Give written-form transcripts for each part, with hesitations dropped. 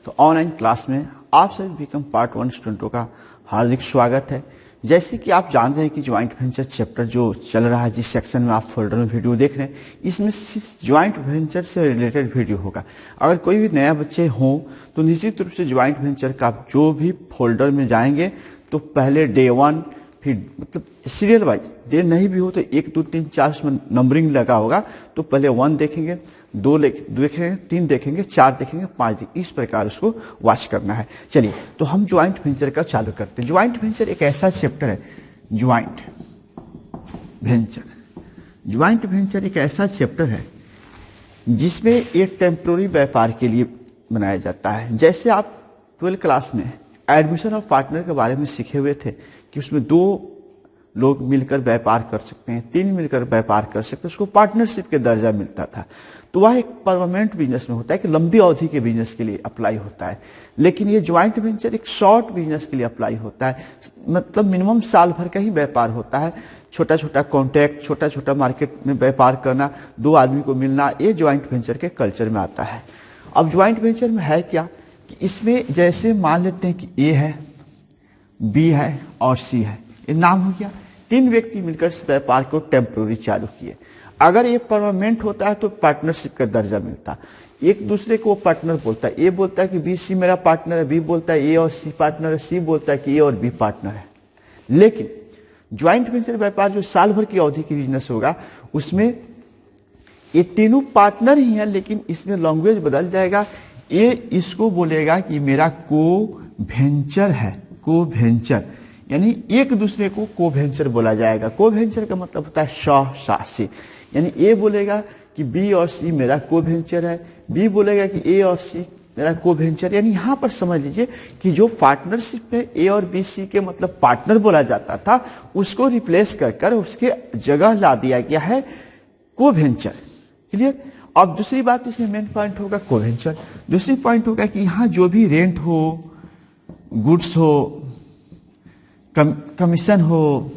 तो online class में आप सभी बीकॉम पार्ट 1 स्टूडेंटों का हार्दिक स्वागत है। जैसे कि आप जान रहे हैं कि ज्वाइंट वेंचर चैप्टर जो चल रहा है, जिस सेक्शन में आप फोल्डर में वीडियो देख रहे हैं, इसमें सिर्फ ज्वाइंट वेंचर से रिलेटेड वीडियो होगा। अगर कोई भी नया बच्चे हों तो निश्चित रूप से ज्वाइंट वेंचर का जो भी फोल्डर में जाएंगे तो पहले डे 1, फिर मतलब सीरियल वाइज, डे नहीं भी हो तो 1 2 3 4 उसमें नंबरिंग लगा होगा, तो पहले 1 देखेंगे, 2 देखेंगे, 3 देखेंगे, 4 देखेंगे, 5 देखेंगे, इस प्रकार उसको वॉच करना है। चलिए तो हम ज्वाइंट वेंचर का चालू करते हैं। ज्वाइंट वेंचर एक ऐसा चैप्टर है, ज्वाइंट वेंचर एक ऐसा चैप्टर है जिसमें एक टेम्पोररी व्यापार के लिए बनाया जाता है। जैसे आप 12 क्लास में एडमिशन ऑफ पार्टनर के बारे में सीखे हुए थे कि उसमें 2 लोग मिलकर व्यापार कर सकते हैं, 3 मिलकर व्यापार कर सकते हैं, उसको पार्टनरशिप के दर्जा मिलता था। तो वह एक परमानेंट बिजनेस में होता है कि लंबी अवधि के बिजनेस के लिए अप्लाई होता है। लेकिन ये ज्वाइंट वेंचर एक शॉर्ट बिजनेस के लिए अप्लाई होता है, मतलब मिनिमम साल भर का ही व्यापार होता है। छोटा छोटा कॉन्टैक्ट, छोटा छोटा मार्केट में व्यापार करना, 2 आदमी को मिलना, ये ज्वाइंट वेंचर के कल्चर में आता है। अब ज्वाइंट वेंचर में है क्या कि इसमें जैसे मान लेते हैं कि ए है, बी है और सी है, ये नाम हो गया। 3 व्यक्ति मिलकर इस व्यापार को टेम्पोररी चालू किए। अगर ये परमानेंट होता है तो पार्टनरशिप का दर्जा मिलता। एक दूसरे को पार्टनर बोलता है, ए बोलता है कि बी सी मेरा पार्टनर है, बी बोलता है ए और सी पार्टनर है, सी बोलता है कि ए और बी पार्टनर है। लेकिन ज्वाइंट वेंचर व्यापार जो साल भर की अवधि की बिजनेस होगा, उसमें ये तीनों पार्टनर ही हैं, लेकिन इसमें लैंग्वेज बदल जाएगा। ये इसको बोलेगा कि मेरा को वेंचर है, को वेंचर, यानी एक दूसरे को को वेंचर बोला जाएगा। को वेंचर का मतलब होता है सहशासी, यानी ए बोलेगा कि बी और सी मेरा को वेंचर है, बी बोलेगा कि ए और सी मेरा को वेंचर। यानी यहाँ पर समझ लीजिए कि जो पार्टनरशिप में ए और बी सी के मतलब पार्टनर बोला जाता था, उसको रिप्लेस कर उसके जगह ला दिया गया है को वेंचर। क्लियर। अब दूसरी बात इसमें मेन पॉइंट होगा को वेंचर। दूसरी पॉइंट होगा कि यहाँ जो भी रेंट हो, गुड्स हो, कमीशन हो,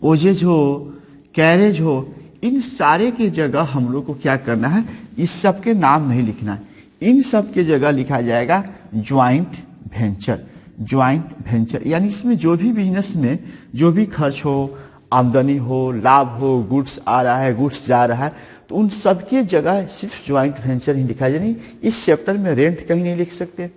ओजेज हो, कैरेज हो, इन सारे की जगह हम लोग को क्या करना है, इस सब के नाम नहीं लिखना है, इन सब के जगह लिखा जाएगा ज्वाइंट वेंचर। ज्वाइंट वेंचर यानी इसमें जो भी बिजनेस में जो भी खर्च हो, आमदनी हो, लाभ हो, गुड्स आ रहा है, गुड्स जा रहा है, तो उन सब की जगह सिर्फ ज्वाइंट वेंचर ही लिखा जाए। नहीं, इस चैप्टर में रेंट कहीं नहीं लिख सकते,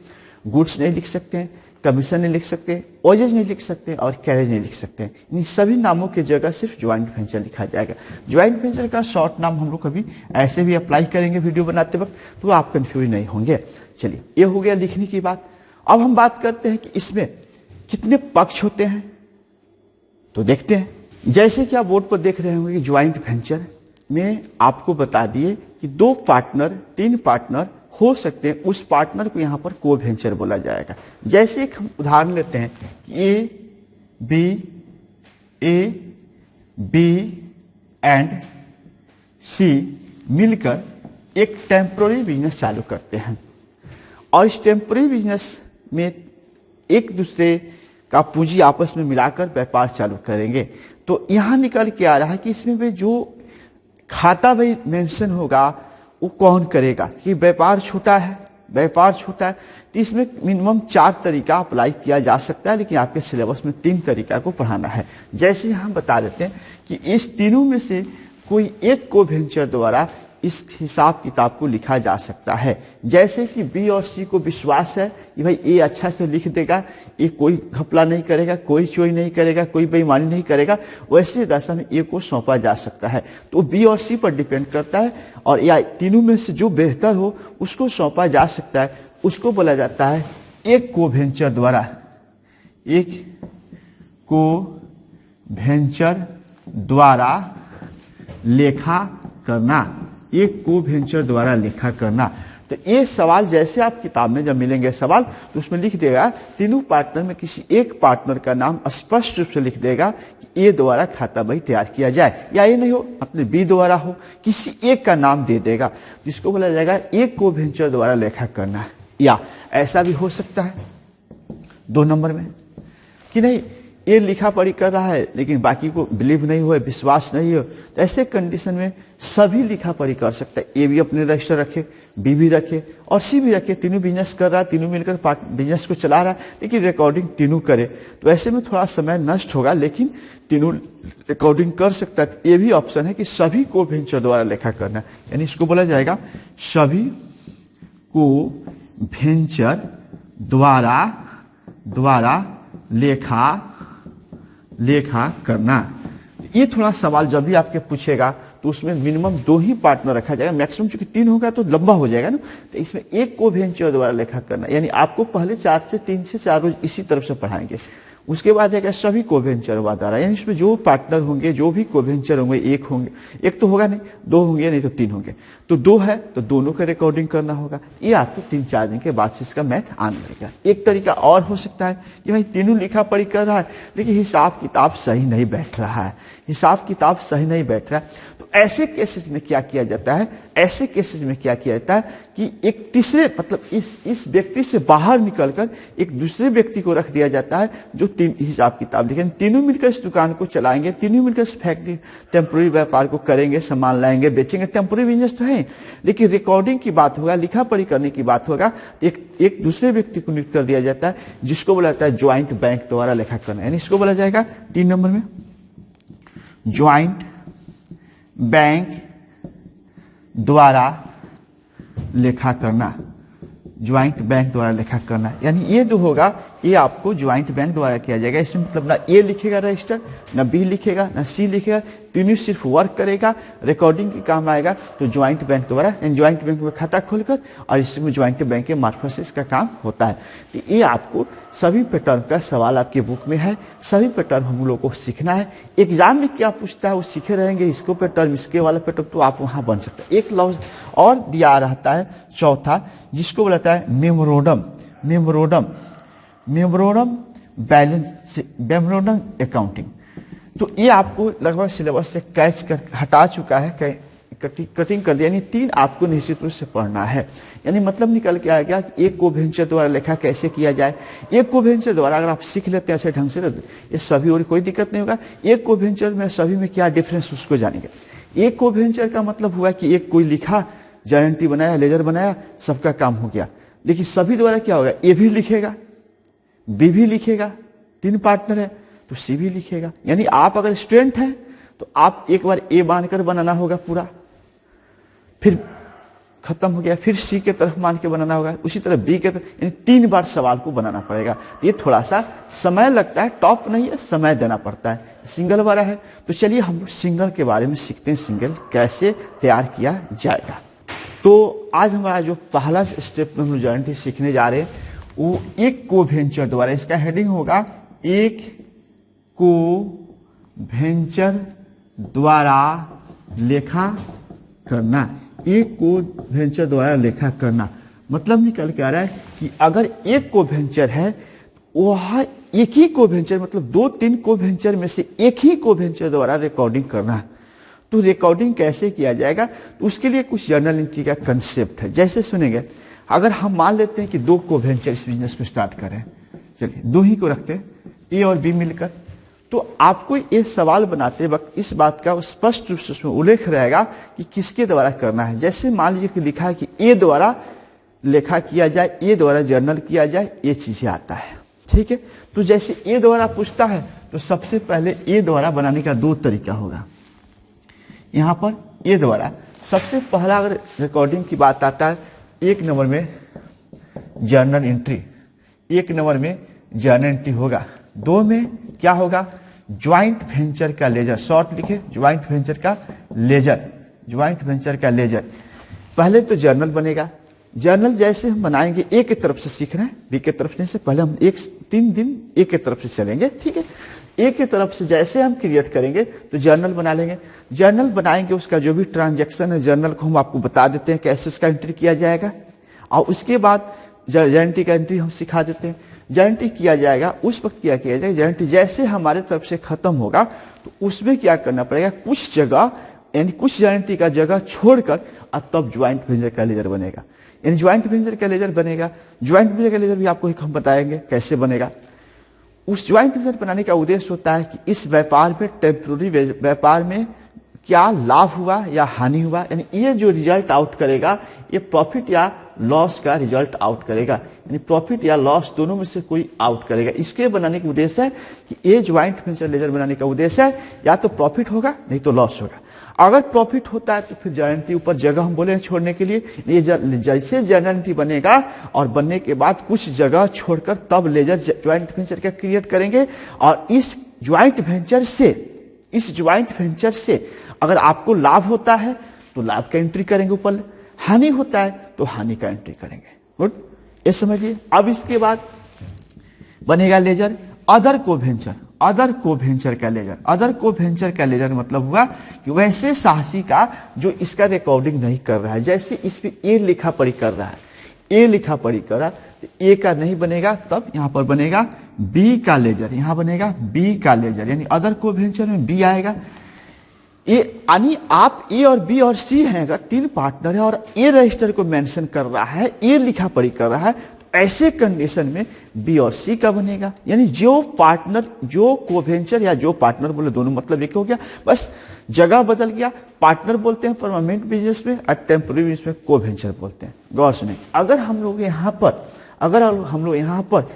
गुड्स नहीं लिख सकते, कमीशन नहीं लिख सकते, ओजेज नहीं लिख सकते और कैरेज नहीं लिख सकते। इन सभी नामों की जगह सिर्फ ज्वाइंट वेंचर लिखा जाएगा। ज्वाइंट वेंचर का शॉर्ट नाम हम लोग कभी ऐसे भी अप्लाई करेंगे वीडियो बनाते वक्त, तो आप कंफ्यूज नहीं होंगे। चलिए, ये हो गया लिखने की बात। अब हम बात करते हैं कि इसमें कितने पक्ष होते हैं, तो देखते हैं। जैसे कि आप बोर्ड पर देख रहे होंगे कि ज्वाइंट वेंचर में आपको बता दिए कि 2 पार्टनर, 3 पार्टनर हो सकते हैं, उस पार्टनर को यहाँ पर को वेंचर बोला जाएगा। जैसे एक हम उदाहरण लेते हैं कि ए बी एंड सी मिलकर एक टेम्पोररी बिजनेस चालू करते हैं, और इस टेम्पोररी बिजनेस में एक दूसरे का पूंजी आपस में मिलाकर व्यापार चालू करेंगे। तो यहाँ निकल के आ रहा है कि इसमें भी जो खाता भाई मेंशन होगा वो कौन करेगा, कि व्यापार छोटा है, तो इसमें मिनिमम 4 तरीका अप्लाई किया जा सकता है, लेकिन आपके सिलेबस में 3 तरीका को पढ़ाना है। जैसे हम बता देते हैं कि इस तीनों में से कोई एक को वेंचर द्वारा इस हिसाब किताब को लिखा जा सकता है। जैसे कि बी और सी को विश्वास है कि भाई ए अच्छा से लिख देगा, ये कोई घपला नहीं करेगा, कोई चोरी नहीं करेगा, कोई बेईमानी नहीं करेगा, वैसे दशा में ए को सौंपा जा सकता है। तो बी और सी पर डिपेंड करता है, और या तीनों में से जो बेहतर हो उसको सौंपा जा सकता है, उसको बोला जाता है एक को वेंचर द्वारा, एक को वेंचर द्वारा लेखा करना, एक को वेंचर द्वारा लेखा करना। तो ये सवाल जैसे आप किताब में जब मिलेंगे सवाल, तो उसमें लिख देगा तीनों पार्टनर में किसी एक पार्टनर का नाम स्पष्ट रूप से लिख देगा कि ए द्वारा खाता बही तैयार किया जाए, या ये नहीं हो अपने बी द्वारा हो, किसी एक का नाम दे देगा, जिसको बोला जाएगा एक को वेंचर द्वारा लेखा करना। या ऐसा भी हो सकता है 2 नंबर में कि नहीं, ए लिखा पढ़ी कर रहा है लेकिन बाकी को बिलीव नहीं हो, विश्वास नहीं हो, तो ऐसे कंडीशन में सभी लिखा पढ़ी कर सकता है। ए भी अपने रजिस्टर रखे, बी भी रखे और सी भी रखे, तीनों बिजनेस कर रहा है, तीनों मिलकर बिजनेस को चला रहा है, लेकिन रिकॉर्डिंग तीनों करे। तो ऐसे में थोड़ा समय नष्ट होगा, लेकिन तीनों रिकॉर्डिंग कर सकता है। ये भी ऑप्शन है कि सभी को वेंचर द्वारा लेखा करना, यानी इसको बोला जाएगा सभी को वेंचर द्वारा लेखा करना। ये थोड़ा सवाल जब भी आपके पूछेगा तो उसमें मिनिमम 2 ही पार्टनर रखा जाएगा, मैक्सिमम चूंकि 3 होगा तो लंबा हो जाएगा ना, तो इसमें एक को वेंचर द्वारा लेखा करना, यानी आपको पहले 3 से 4 रोज इसी तरफ से पढ़ाएंगे। उसके बाद है सभी को वेंचर द्वारा, यानी इसमें जो पार्टनर होंगे, जो भी को वेंचर होंगे, एक तो होगा नहीं, 2 होंगे, नहीं तो 3 होंगे, तो 2 है तो दोनों का रिकॉर्डिंग करना होगा। ये आपको 3-4 दिन के बाद से इसका मैथ आने लगेगा। एक तरीका और हो सकता है कि भाई तीनों लिखा पढ़ी कर रहा है लेकिन हिसाब किताब सही नहीं बैठ रहा है, तो ऐसे केसेस में क्या किया जाता है, कि एक तीसरे मतलब इस व्यक्ति से बाहर निकलकर एक दूसरे व्यक्ति को रख दिया जाता है जो 3 हिसाब किताब लिखें, तीनों मिलकर इस दुकान को चलाएंगे, तीनों मिलकर इस फैक्ट्री टेम्पोररी व्यापार को करेंगे, सामान लाएंगे, बेचेंगे। टेम्पोररी बिजनेस तो है, लेकिन रिकॉर्डिंग की बात होगा, लिखा पढ़ी करने की बात होगा, एक दूसरे व्यक्ति को नियुक्त कर दिया जाता है जिसको बोला जाता है ज्वाइंट बैंक द्वारा लेखा करना, यानी इसको बोला जाएगा 3 नंबर में ज्वाइंट बैंक द्वारा लेखा करना, यानी ये जो होगा ये आपको ज्वाइंट बैंक द्वारा किया जाएगा। इसमें मतलब ना ए लिखेगा रजिस्टर, ना बी लिखेगा, ना सी लिखेगा, तीनों सिर्फ वर्क करेगा, रिकॉर्डिंग की काम आएगा तो ज्वाइंट बैंक द्वारा, यानी ज्वाइंट बैंक में खाता खोलकर और इसमें ज्वाइंट बैंक के मार्फत से इसका काम होता है। तो ये आपको सभी पैटर्न का सवाल आपके बुक में है, सभी पैटर्न हम लोग को सीखना है। एग्जाम में क्या पूछता है वो सीखे रहेंगे, इसको पैटर्न, इसके वाला पैटर्न, तो आप वहां बन सकते हैं। एक लफ्ज और दिया रहता है चौथा, जिसको बोलता है मेमोरेंडम अकाउंटिंग। तो ये आपको लगभग सिलेबस से कैच कर हटा चुका है, कटिंग कर दिया, यानी 3 आपको निश्चित रूप से पढ़ना है। यानी मतलब निकल के आ गया कि एक को वेंचर द्वारा लेखा कैसे किया जाए। एक को वेंचर द्वारा अगर आप सीख लेते हैं ऐसे ढंग से, ये सभी और कोई दिक्कत नहीं होगा। एक को वेंचर में सभी में क्या डिफरेंस उसको जानेंगे। एक को वेंचर का मतलब हुआ कि एक कोई लिखा, गारंटी बनाया, लेजर बनाया, सबका काम हो गया। लेकिन सभी द्वारा क्या होगा, ए भी लिखेगा, बी भी लिखेगा, 3 पार्टनर है तो सी भी लिखेगा। यानी आप अगर स्टूडेंट हैं तो आप एक बार ए बांधकर बनाना होगा पूरा, फिर खत्म हो गया, फिर सी के तरफ मान के बनाना होगा, उसी तरह बी के तरफ, यानी 3 बार सवाल को बनाना पड़ेगा। ये थोड़ा सा समय लगता है, टॉप नहीं है, समय देना पड़ता है। सिंगल वाला है तो चलिए हम सिंगल के बारे में सीखते हैं, सिंगल कैसे तैयार किया जाएगा। तो आज हमारा जो पहला स्टेप में हम लोग गारंटी सीखने जा रहे हैं वो एक को वेंचर द्वारा, इसका हेडिंग होगा एक को वेंचर द्वारा लेखा करना। एक को वेंचर द्वारा लेखा करना मतलब निकल के आ रहा है कि अगर एक को वेंचर है, वह एक ही को वेंचर मतलब 2-3 को वेंचर में से एक ही को वेंचर द्वारा रिकॉर्डिंग करना। तो रिकॉर्डिंग कैसे किया जाएगा, तो उसके लिए कुछ जर्नल एंट्री का कंसेप्ट है। जैसे सुनेंगे, अगर हम मान लेते हैं कि 2 को वेंचर इस बिजनेस को स्टार्ट करें, चलिए 2 ही को रखते हैं, ए और बी मिलकर, तो आपको ये सवाल बनाते वक्त इस बात का स्पष्ट रूप से उसमें उल्लेख रहेगा कि किसके द्वारा करना है। जैसे मान लीजिए कि लिखा है कि ए द्वारा लेखा किया जाए, ए द्वारा जर्नल किया जाए, ये चीजें आता है, ठीक है। तो जैसे ए द्वारा पूछता है तो सबसे पहले ए द्वारा बनाने का 2 तरीका होगा। यहाँ पर ए द्वारा सबसे पहला अगर रिकॉर्डिंग की बात आता है, 1 नंबर में जर्नल एंट्री, 1 नंबर में जर्नल एंट्री होगा। 2 में क्या होगा, ज्वाइंट वेंचर का लेजर, शॉर्ट लिखे ज्वाइंट वेंचर का लेजर। पहले तो जर्नल बनेगा, जर्नल जैसे हम बनाएंगे, ए की तरफ से सीखना है, बी की तरफ से पहले हम 3 दिन ए की तरफ से चलेंगे, ठीक है। ए की तरफ से जैसे हम क्रिएट करेंगे तो जर्नल बना लेंगे। जर्नल बनाएंगे, उसका जो भी ट्रांजैक्शन है जर्नल को हम आपको बता देते हैं कैसे उसका एंट्री किया जाएगा, और उसके बाद गारंटी का एंट्री हम सिखा देते हैं। गारंटी किया जाएगा, उस वक्त क्या किया जाएगा, गारंटी जैसे हमारे तरफ से खत्म होगा तो उसमें क्या करना पड़ेगा, कुछ जगह यानी कुछ गारंटी का जगह छोड़कर तब ज्वाइंट वेंचर का लेजर बनेगा। यानी ज्वाइंट वेंचर का लेजर बनेगा, ज्वाइंट वेंचर का लेजर भी आपको हम बताएंगे कैसे बनेगा। उस ज्वाइंट वेंचर बनाने का उद्देश्य होता है कि इस व्यापार में, टेम्पोररी व्यापार में क्या लाभ हुआ या हानि हुआ, यानी ये जो रिजल्ट आउट करेगा ये प्रॉफिट या लॉस का रिजल्ट आउट करेगा, यानी प्रॉफिट या लॉस दोनों में से कोई आउट करेगा। इसके बनाने का उद्देश्य है कि ये ज्वाइंट वेंचर लेजर बनाने का उद्देश्य है या तो प्रॉफिट होगा नहीं तो लॉस होगा। अगर प्रॉफिट होता है तो फिर जर्नल एंट्री ऊपर जगह हम बोले छोड़ने के लिए, ये जैसे जर्नल एंट्री बनेगा और बनने के बाद कुछ जगह छोड़कर तब लेजर ज्वाइंट वेंचर का क्रिएट करेंगे। और इस ज्वाइंट वेंचर से अगर आपको लाभ होता है तो लाभ का एंट्री करेंगे ऊपर, हानि होता है तो हानि का एंट्री करेंगे। गुड, ये समझिए। अब इसके बाद बनेगा लेजर अदर को वेंचर का लेजर मतलब हुआ कि वैसे साहसी का जो इसका रिकॉर्डिंग नहीं कर रहा है, जैसे इस पे ए लिखा पढ़ी कर रहा है, तो ए का नहीं बनेगा, तब यहां पर बनेगा बी का लेजर, यानी अदर को वेंचर में बी आएगा। यानी आप ए और बी और सी हैं, अगर तीन पार्टनर है और ए रजिस्टर को मेंशन कर रहा है, ए लिखा पढ़ी कर रहा है, तो ऐसे कंडीशन में बी और सी का बनेगा। यानी जो कोवेंचर या जो पार्टनर बोले दोनों मतलब एक हो गया, बस जगह बदल गया। पार्टनर बोलते हैं परमानेंट बिजनेस में और टेम्पोररी बिजनेस में कोवेंचर बोलते हैं। गौर सुने, अगर हम लोग यहाँ पर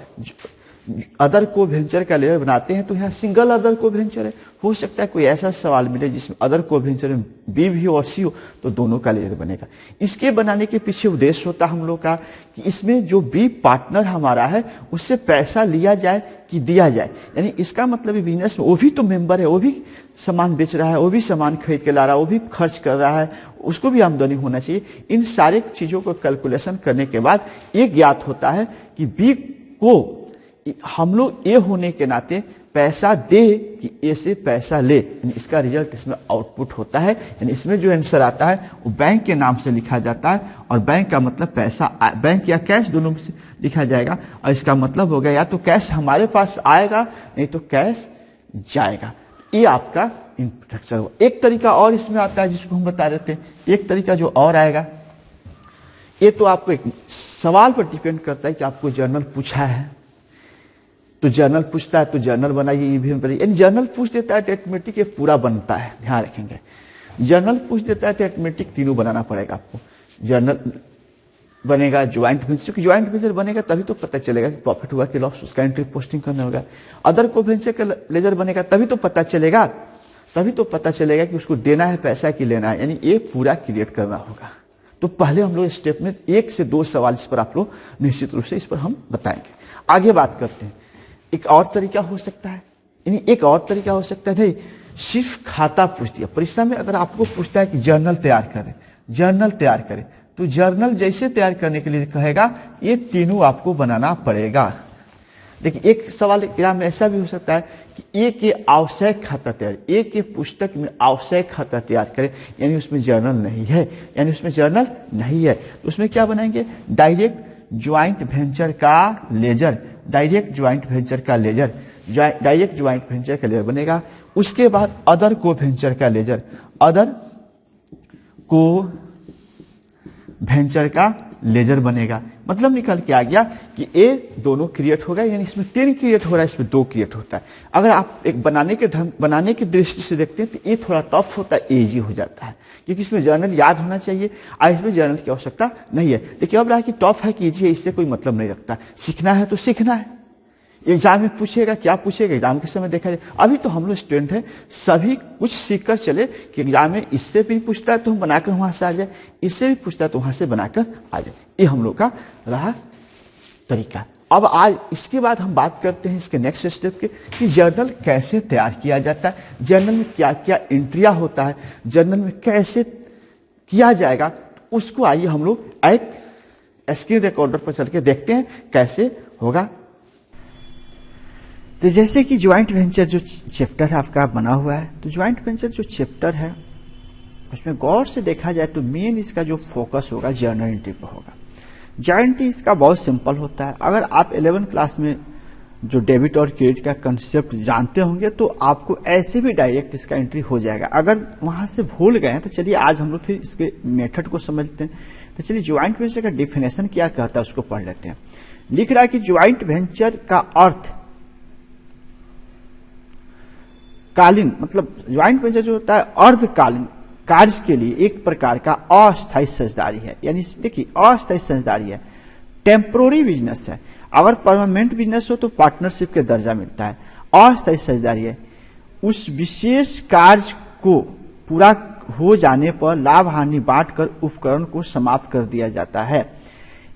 अदर को वेंचर का लेजर बनाते हैं तो यहाँ सिंगल अदर को वेंचर है। हो सकता है कोई ऐसा सवाल मिले जिसमें अदर को वेंचर में बी भी हो और सी हो, तो दोनों का लेजर बनेगा। इसके बनाने के पीछे उद्देश्य होता है हम लोग का कि इसमें जो बी पार्टनर हमारा है उससे पैसा लिया जाए कि दिया जाए, यानी इसका मतलब बिजनेस में वो भी तो मेंबर है, वो भी सामान बेच रहा है, वो भी सामान खरीद के ला रहा है, वो भी खर्च कर रहा है, उसको भी आमदनी होना चाहिए। इन सारे चीजों को कैलकुलेशन करने के बाद ये ज्ञात होता है कि बी को हम लोग ए होने के नाते पैसा दे कि ए से पैसा ले, यानी इसका रिजल्ट इसमें आउटपुट होता है। यानी इसमें जो आंसर आता है वो बैंक के नाम से लिखा जाता है, और बैंक का मतलब पैसा, बैंक या कैश दोनों में से लिखा जाएगा। और इसका मतलब हो गया या तो कैश हमारे पास आएगा नहीं तो कैश जाएगा। ये आपका इंट्रोडक्शन हुआ। एक तरीका और इसमें आता है जिसको हम बता देते हैं। एक तरीका जो और आएगा, ये तो आपको एक सवाल पर डिपेंड करता है कि आपको जर्नल पूछा है तो जर्नल पूछता है तो जर्नल बनाइए, ये भी यानी जर्नल पूछ देता है तो ऑटोमेटिक ये पूरा बनता है, ध्यान रखेंगे। जर्नल पूछ देता है तो ऑटोमेटिक तीनों बनाना पड़ेगा आपको। जर्नल बनेगा ज्वाइंट वेंचर, क्योंकि ज्वाइंट वेंचर बनेगा तभी तो पता चलेगा कि प्रॉफिट हुआ कि लॉस, उसका एंट्री पोस्टिंग करना होगा। अदर को वेंचर का लेजर बनेगा तभी तो पता चलेगा कि उसको देना है पैसा कि लेना है, यानी ये पूरा क्रिएट करना होगा। तो पहले हम लोग स्टेप में 1 से 2 सवाल इस पर आप लोग निश्चित रूप से इस पर हम बताएंगे। आगे बात करते हैं। एक और तरीका हो सकता है, नहीं सिर्फ खाता पूछ दिया। परीक्षा में अगर आपको पूछता है कि जर्नल तैयार करें तो जर्नल जैसे तैयार करने के लिए कहेगा ये तीनों आपको बनाना पड़ेगा। लेकिन एक सवाल एग्जाम में ऐसा भी हो सकता है कि ए के आवश्यक खाता तैयार, ए के पुस्तक में आवश्यक खाता तैयार करें, यानी उसमें जर्नल नहीं है, तो उसमें क्या बनाएंगे? डायरेक्ट ज्वाइंट वेंचर का लेजर बनेगा। उसके बाद अदर को वेंचर का लेजर बनेगा। मतलब निकल के आ गया कि ए दोनों क्रिएट हो गए, यानी इसमें 3 क्रिएट हो रहा है, इसमें 2 क्रिएट होता है। अगर आप एक बनाने की दृष्टि से देखते हैं तो ये थोड़ा टफ होता है, इजी हो जाता है, क्योंकि इसमें जर्नल याद होना चाहिए और इसमें जर्नल की आवश्यकता नहीं है। लेकिन अब रहा कि टफ है कि इजी है, इससे कोई मतलब नहीं रखता। सीखना है तो सीखना है, एग्जाम में पूछेगा क्या पूछेगा एग्जाम के समय देखा जाए। अभी तो हम लोग स्टूडेंट हैं, सभी कुछ सीख कर चले कि एग्जाम में इससे भी पूछता है तो हम बनाकर वहां से आ जाए, इससे भी पूछता है तो वहां से बनाकर आ जाए। ये हम लोग का रहा तरीका। अब आज इसके बाद हम बात करते हैं इसके नेक्स्ट स्टेप के कि जर्नल कैसे तैयार किया जाता है, जर्नल में क्या क्या एंट्रिया होता है, जर्नल में कैसे किया जाएगा। तो उसको आइए हम लोग एक स्क्रीन रिकॉर्डर पर चल के देखते हैं कैसे होगा। तो जैसे कि ज्वाइंट वेंचर जो चैप्टर है आपका बना हुआ है, तो ज्वाइंट वेंचर जो चैप्टर है उसमें गौर से देखा जाए तो मेन इसका जो फोकस होगा जर्नल एंट्री पर होगा। जर्नल एंट्री इसका बहुत सिंपल होता है। अगर आप 11 क्लास में जो डेबिट और क्रेडिट का कंसेप्ट जानते होंगे तो आपको ऐसे भी डायरेक्ट इसका एंट्री हो जाएगा। अगर वहां से भूल गए तो चलिए आज हम लोग फिर इसके मेथड को समझते हैं। तो चलिए ज्वाइंट वेंचर का डिफिनेशन क्या कहता है उसको पढ़ लेते हैं। लिख रहा है कि ज्वाइंट वेंचर का अर्थ कालीन मतलब ज्वाइंट वेंचर जो होता है अर्धकालीन कार्य के लिए एक प्रकार का अस्थायी साझेदारी है। यानी देखिए अस्थायी साझेदारी है, टेम्पोररी बिजनेस है। अगर परमानेंट बिजनेस हो तो पार्टनरशिप के दर्जा मिलता है। अस्थायी साझेदारी है, उस विशेष कार्य को पूरा हो जाने पर लाभ हानि बांटकर उपकरण को समाप्त कर दिया जाता है।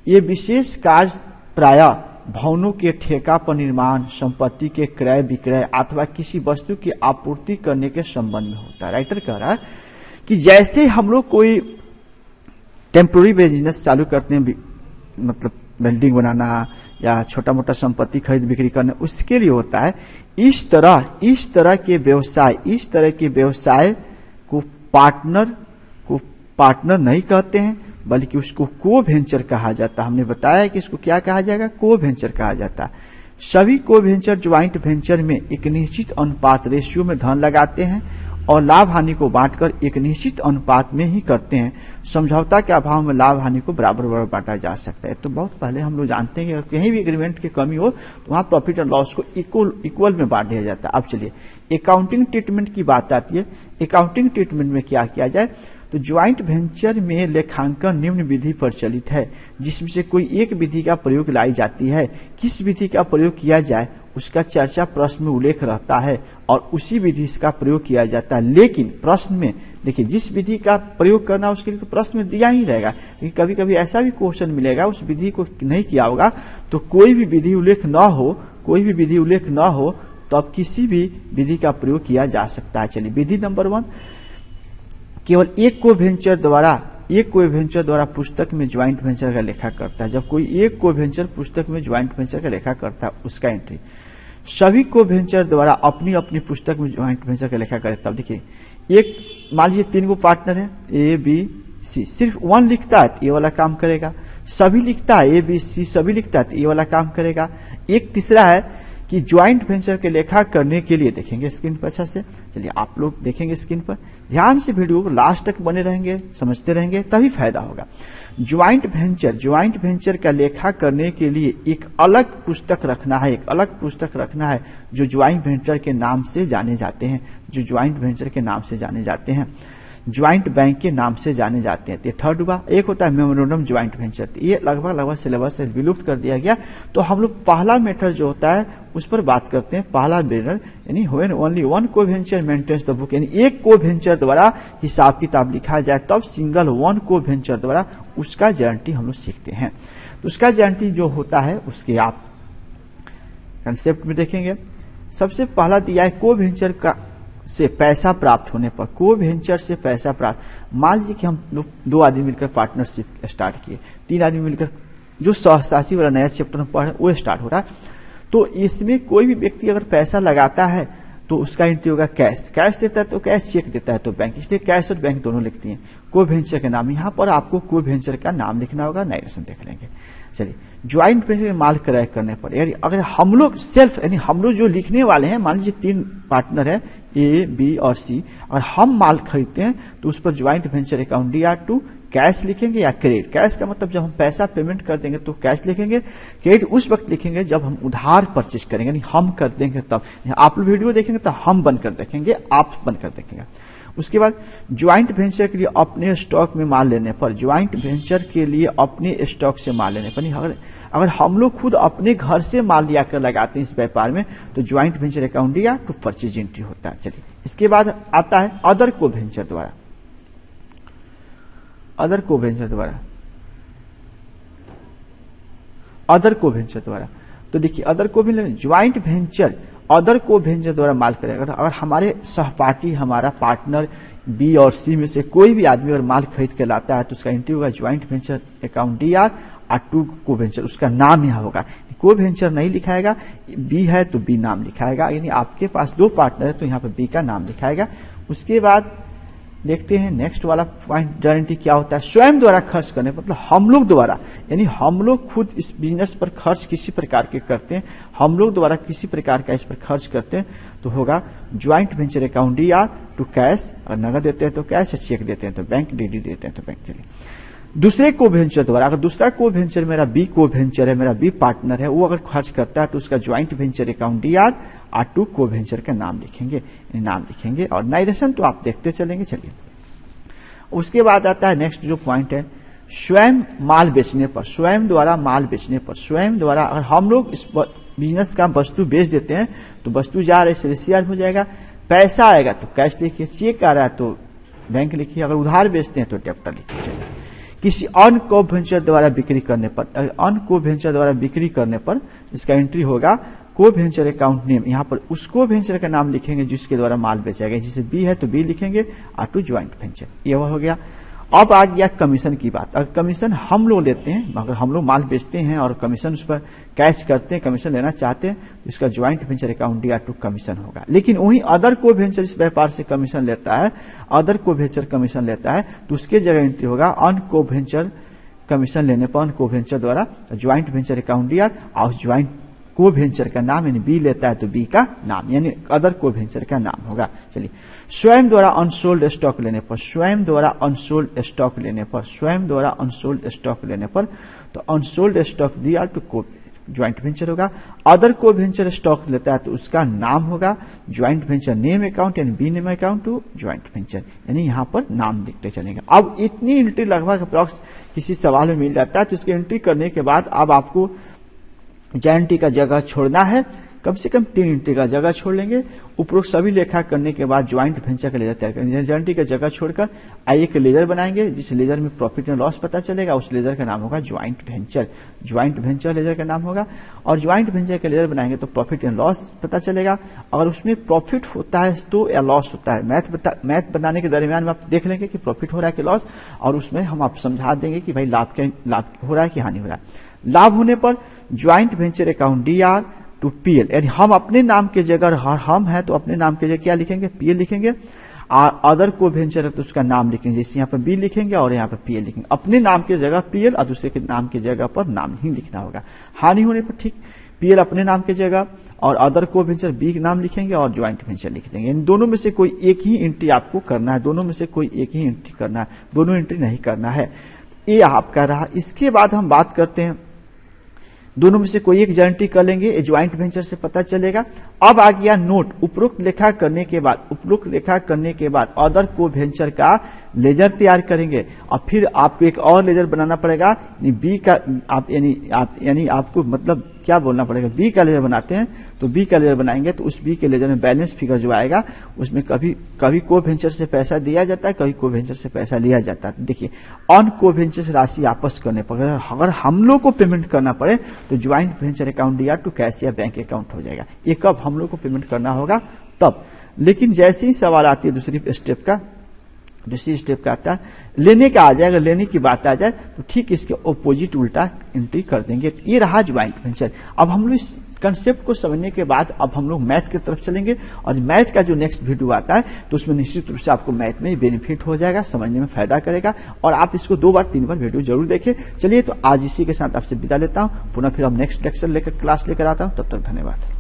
ये विशेष कार्य प्रायः भवनों के ठेका पर निर्माण, संपत्ति के क्रय विक्रय अथवा किसी वस्तु की आपूर्ति करने के संबंध में होता है। राइटर कह रहा है कि जैसे हम लोग कोई टेम्पोररी बिजनेस चालू करते हैं, मतलब बिल्डिंग बनाना या छोटा मोटा संपत्ति खरीद बिक्री करना, उसके लिए होता है। इस तरह के व्यवसाय को पार्टनर नहीं कहते हैं, बल्कि उसको को वेंचर कहा जाता है। हमने बताया कि इसको क्या कहा जाएगा, को वेंचर कहा जाता है। सभी को वेंचर ज्वाइंट वेंचर में एक निश्चित अनुपात रेशियो में धन लगाते हैं और लाभ हानि को बांटकर एक निश्चित अनुपात में ही करते हैं। समझौता के अभाव में लाभ हानि को बराबर बराबर बांटा जा सकता है। तो बहुत पहले हम लोग जानते हैं कि कहीं भी एग्रीमेंट की कमी हो तो वहां प्रॉफिट एंड लॉस को इक्वल में बांट दिया जाता है। अब चलिए अकाउंटिंग ट्रीटमेंट की बात आती है। अकाउंटिंग ट्रीटमेंट में क्या किया जाए, तो ज्वाइंट वेंचर में लेखांकन निम्न विधि प्रचलित है, जिसमें से कोई एक विधि का प्रयोग लाई जाती है। किस विधि का प्रयोग किया जाए उसका चर्चा प्रश्न में उल्लेख रहता है और उसी विधि का प्रयोग किया जाता है। लेकिन प्रश्न में देखिए जिस विधि का प्रयोग करना उसके लिए तो प्रश्न में दिया ही रहेगा, लेकिन कभी कभी ऐसा भी क्वेश्चन मिलेगा उस विधि को नहीं किया होगा तो कोई भी विधि उल्लेख न हो तब किसी भी विधि का प्रयोग किया जा सकता है। चलिए विधि नंबर 1, केवल एक को वेंचर द्वारा पुस्तक में ज्वाइंट वेंचर का लेखा करता है। जब कोई एक को वेंचर पुस्तक में ज्वाइंट वेंचर का लेखा करता है उसका एंट्री। सभी को वेंचर द्वारा अपनी अपनी पुस्तक में ज्वाइंट वेंचर का लेखा करे। तब देखिए एक मान लीजिए 3 पार्टनर है ए बी सी, सिर्फ 1 लिखता है तो ये वाला काम करेगा। सभी लिखता है ए बी सी, सभी लिखता है तो ये वाला काम करेगा। एक तीसरा है कि ज्वाइंट वेंचर के लेखा करने के लिए देखेंगे स्क्रीन पर अच्छा से। चलिए आप लोग देखेंगे स्क्रीन पर, ध्यान से वीडियो को लास्ट तक बने रहेंगे, समझते रहेंगे तभी फायदा होगा। ज्वाइंट वेंचर का लेखा करने के लिए एक अलग पुस्तक रखना है जो ज्वाइंट वेंचर के नाम से जाने जाते हैं, ज्वाइंट बैंक के नाम से जाने जाते हैं। थर्ड हुआ, एक होता है मेमोरेंडम ज्वाइंट वेंचर, ये लगभग सिलेबस से विलुप्त कर दिया गया। तो हम लोग पहला मेथड जो होता है उस पर बात करते हैं। पहला मेथड यानी व्हेन ओनली वन को वेंचर मेंटेन्स द बुक, यानी एक को वेंचर द्वारा हिसाब किताब लिखा जाए तब सिंगल वन को वेंचर द्वारा उसका गारंटी हम लोग सीखते हैं। तो उसका गारंटी जो होता है उसके आप कंसेप्ट में देखेंगे। सबसे पहला दिया है को वेंचर का से पैसा प्राप्त होने पर, को वेंचर से पैसा प्राप्त। मान लीजिए कि हम लोग 2 आदमी मिलकर पार्टनरशिप स्टार्ट किए, 3 आदमी मिलकर जो सहसाची वाला नया चैप्टर में पढ़ वो स्टार्ट हो रहा है। तो इसमें कोई भी व्यक्ति अगर पैसा लगाता है तो उसका एंट्री होगा कैश देता है तो कैश, चेक देता है तो बैंक, इसलिए कैश और बैंक दोनों लिखती हैं। को वेंचर का नाम यहाँ पर आपको को वेंचर का नाम लिखना होगा, नरेशन देख लेंगे। चलिए ज्वाइंट वेंचर में माल क्रय करने पर यानी अगर हम लोग यानी हम लोग जो लिखने वाले हैं, मान लीजिए 3 पार्टनर है ए बी और सी, और हम माल खरीदते हैं तो उस पर joint venture account DR2 cash लिखेंगे या क्रेडिट। कैश का मतलब जब हम पैसा पेमेंट कर देंगे तो कैश लिखेंगे, क्रेडिट उस वक्त लिखेंगे जब हम उधार परचेज करेंगे, यानी हम कर देंगे तब। आप लोग वीडियो देखेंगे तो हम बंद कर देखेंगे, आप बंद कर देखेंगे। उसके बाद ज्वाइंट वेंचर के लिए अपने स्टॉक में माल लेने पर, ज्वाइंट वेंचर के लिए अपने स्टॉक से माल लेने पर, अगर हम लोग खुद अपने घर से माल लिया कर लगाते हैं इस व्यापार में तो joint venture account DR2 purchase entry होता है। चलिए इसके बाद आता है अदर को वेंचर द्वारा। अदर को वेंचर द्वारा तो देखिए अदर को वेंचर ज्वाइंट वेंचर अदर को वेंचर द्वारा माल करेगा। अगर हमारे सहपाठी, हमारा पार्टनर बी और सी में से कोई भी आदमी अगर माल खरीद के लाता है तो उसका एंट्री होगा ज्वाइंट वेंचर अकाउंट DR2 को वेंचर, उसका नाम यहाँ होगा। को वेंचर नहीं लिखाएगा, बी है तो बी नाम लिखाएगा, यानी आपके पास 2 पार्टनर है तो यहाँ पर बी का नाम लिखाएगा। उसके बाद देखते हैं नेक्स्ट वाला पॉइंट, गारंटी क्या होता है। स्वयं द्वारा खर्च करने मतलब हम लोग द्वारा, यानी हम लोग खुद इस बिजनेस पर खर्च किसी प्रकार के करते हैं, हम लोग द्वारा किसी प्रकार का इस पर खर्च करते हैं तो होगा joint venture account DR2 cash, और नगद देते हैं तो कैश, चेक देते हैं तो बैंक, DD देते हैं तो बैंक। चलिए दूसरे को वेंचर द्वारा, अगर दूसरा को वेंचर मेरा बी को वेंचर है, मेरा बी पार्टनर है, वो अगर खर्च करता है तो उसका joint venture account DR R2 को वेंचर का नाम लिखेंगे और नारेशन तो आप देखते चलेंगे। चलिए, उसके बाद आता है नेक्स्ट जो पॉइंट है, स्वयं माल बेचने पर, स्वयं द्वारा माल बेचने पर, स्वयं द्वारा अगर हम लोग इस बिजनेस का वस्तु बेच देते हैं तो वस्तु जा रहा है CR हो जाएगा, पैसा आएगा तो कैश लिखिए, चेक आ रहा है तो बैंक लिखिए, अगर उधार बेचते हैं तो डेप्टर लिखिए। चलिए, किसी अन्य को वेंचर द्वारा बिक्री करने पर, अन्य को वेंचर द्वारा बिक्री करने पर इसका एंट्री होगा को वेंचर अकाउंट नेम, यहाँ पर उसको वेंचर का नाम लिखेंगे जिसके द्वारा माल बेचा गया, जैसे बी है तो बी लिखेंगे, R2 ज्वाइंट वेंचर, ये हो गया। अब आ गया कमीशन की बात। अगर कमीशन हम लोग लेते हैं, अगर हम लोग माल बेचते हैं और कमीशन उस पर कैच करते हैं, कमीशन लेना चाहते हैं, तो इसका joint venture account R2 commission होगा। लेकिन वही अदर को वेंचर इस व्यापार से कमीशन लेता है, अदर को वेंचर कमीशन लेता है तो उसके जगह एंट्री होगा अन को वेंचर कमीशन लेने पर अन को वेंचर द्वारा ज्वाइंट वेंचर अकाउंट R, और ज्वाइंट को वेंचर का नाम यानी बी लेता है तो बी का नाम यानी अदर को वेंचर का नाम होगा। चलिए, स्वयं द्वारा अनसोल्ड स्टॉक लेने पर, स्वयं द्वारा अनसोल्ड स्टॉक लेने पर, स्वयं द्वारा अनसोल्ड स्टॉक लेने पर तो अनसोल्ड स्टॉक R2 को ज्वाइंट वेंचर होगा। अदर को वेंचर स्टॉक लेता है तो उसका नाम होगा ज्वाइंट वेंचर नेम अकाउंट यानी B name account to joint venture, यानी यहाँ पर नाम लिखते चलेंगे। अब इतनी एंट्री लगभग अप्रॉक्स किसी सवाल में मिल जाता है, तो इसकी एंट्री करने के बाद अब आपको गारंटी का जगह छोड़ना है, कम से कम 3 एंट्री का जगह छोड़ लेंगे। उपरोक्त सभी लेखा करने के बाद ज्वाइंट वेंचर का लेजर तैयार करेंगे, गारंटी का जगह छोड़कर एक लेजर बनाएंगे, जिस लेजर में प्रॉफिट एंड लॉस पता चलेगा, उस लेजर का नाम होगा joint venture, joint venture ledger का नाम होगा। और ज्वाइंट वेंचर का लेजर बनाएंगे तो प्रॉफिट एंड लॉस पता चलेगा, अगर उसमें प्रॉफिट होता है तो या लॉस होता है, मैथ बनाने के दरमियान में आप देख लेंगे कि प्रॉफिट हो रहा है कि लॉस, और उसमें हम आप समझा देंगे कि भाई लाभ हो रहा है कि हानि हो रहा है। लाभ होने पर joint venture account DR to PL, यानी हम अपने नाम के जगह हम है तो अपने नाम के जगह क्या लिखेंगे, PL लिखेंगे। अदर को वेंचर है तो उसका नाम लिखेंगे, जैसे यहाँ पर बी लिखेंगे और यहाँ पर PL लिखेंगे, अपने नाम के जगह PL और दूसरे के नाम की जगह पर नाम ही लिखना होगा। हानि होने पर ठीक PL अपने नाम की जगह और अदर को वेंचर बी नाम लिखेंगे और ज्वाइंट वेंचर लिख देंगे। इन दोनों में से कोई एक ही एंट्री आपको करना है, दोनों में से कोई एक ही एंट्री करना है, दोनों एंट्री नहीं करना है, ये आपका रहा। इसके बाद हम बात करते हैं, दोनों में से कोई एक गारंटी कर लेंगे, ये ज्वाइंट वेंचर से पता चलेगा। अब आ गया नोट, उपरोक्त लेखा करने के बाद अदर को वेंचर का लेजर तैयार करेंगे और फिर आपको एक और लेजर बनाना पड़ेगा, बी का यानी आपको मतलब क्या बोलना पड़ेगा, बी का लेजर बनाते हैं तो बी का लेजर बनाएंगे तो उस बी के लेजर में बैलेंस फिगर जो आएगा उसमें कभी को वेंचर से पैसा दिया जाता है, कभी को वेंचर से पैसा लिया जाता है। देखिए, अन को वेंचर से राशि वापस करने पर अगर हम लोग को पेमेंट करना पड़े तो joint venture account DR to cash या बैंक अकाउंट हो जाएगा। ये कब हम लोग को पेमेंट करना होगा तब। लेकिन जैसे ही सवाल आती है दूसरी स्टेप का आता है, लेने का आ जाएगा, लेने की बात आ जाए तो ठीक इसके ऑपोजिट उल्टा एंट्री कर देंगे। ये रहा ज्वाइंट वेंचर। अब हम लोग इस कंसेप्ट को समझने के बाद अब हम लोग मैथ की तरफ चलेंगे, और मैथ का जो नेक्स्ट वीडियो आता है तो उसमें निश्चित रूप से आपको मैथ में बेनिफिट हो जाएगा, समझने में फायदा करेगा, और आप इसको 2 बार 3 बार वीडियो जरूर देखें। चलिए, तो आज इसी के साथ आपसे विदा लेता हूं, पुनः फिर हम नेक्स्ट लेक्चर लेकर क्लास लेकर आता हूं, तब तक धन्यवाद।